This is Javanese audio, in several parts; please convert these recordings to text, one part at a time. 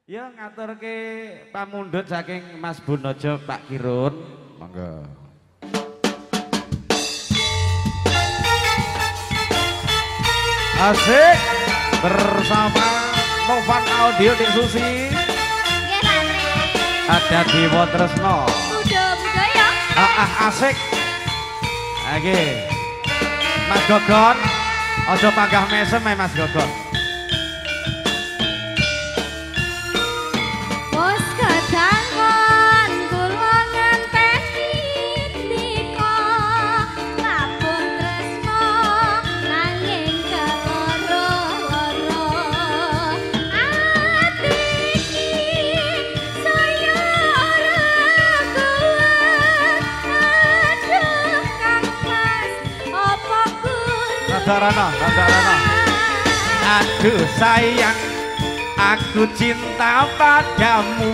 Ya ngaturke pamundhut saking Mas Bunojo Pak Kirun. Monggo. Asik bersama Novan Audio Dik Susi. Nggih, Patri. Ada Dewa Tresno. Muda-muda ya. Asik. Oke. Mas Gogon, aja panggah mesem Mas Gogon. Bos kedangan kula ngenteni ndika lapun tresno nanging keloro-loro ati iki saya ora kuat aduh Kang Mas apa kudu Radarana. Aduh sayang, aku cinta padamu.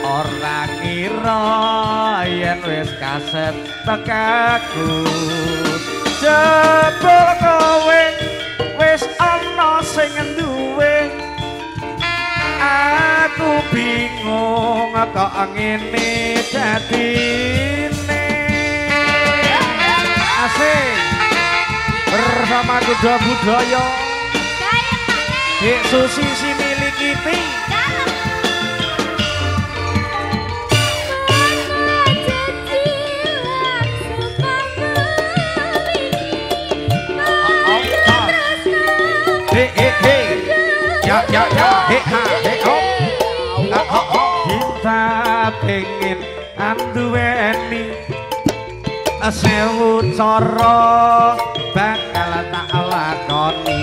Ora ngira yen wis kaset tekaku. Jebul kowe wis ana sing duwe. Aku bingung kok ngene dadine. Asik bersama kuda budaya Dik Susi si milik kita. Kita pengen anduweni sewu cara bakal tak lakoni.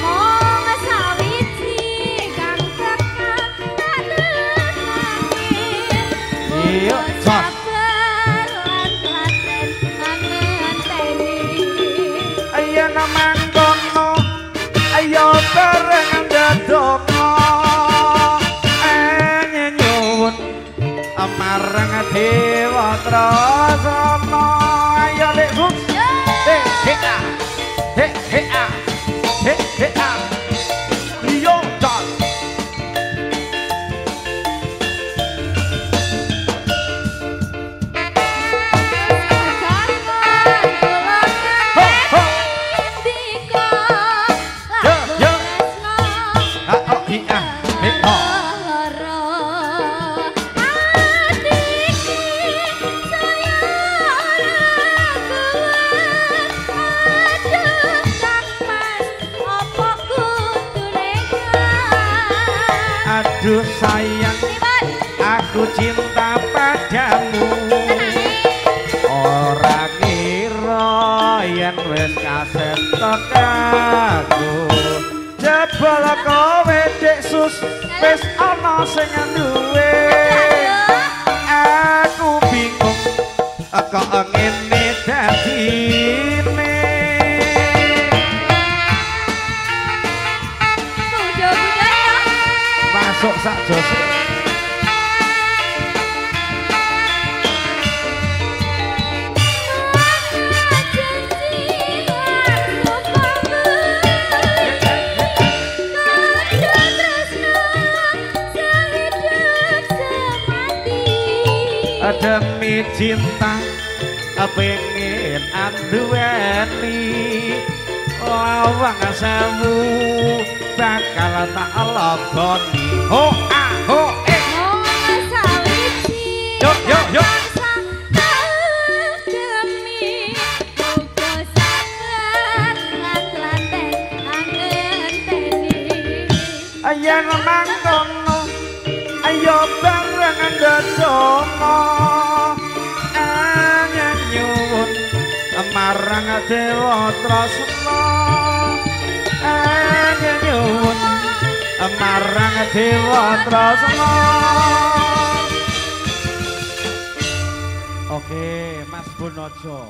Mong sawiji kang tekan Iya, Jos. Ayo namang kono, ayo bareng ndedonga. Nyuwun marang Dewa Tresna. Ayo Dik Bus. Yo Jos. Aduh sayang, aku cinta padamu. Ora ngira yen wis kaset tekaku. Jebul kowe Dik Sus wis ana sing duwe. Aku bingung kok ngene dadine. Masuk sak jose. Demi cinta pengen anduweni lawang sewu bakal tak lakoni. Ho ah ho eh yo demi muga sabar lan klaten angenteni. ayo mangkono ayo bareng ndedonga. Nyuwun marang Dewa Tresna. Nyuwun marang Dewa Tresna. Oke, Mas Bunojo.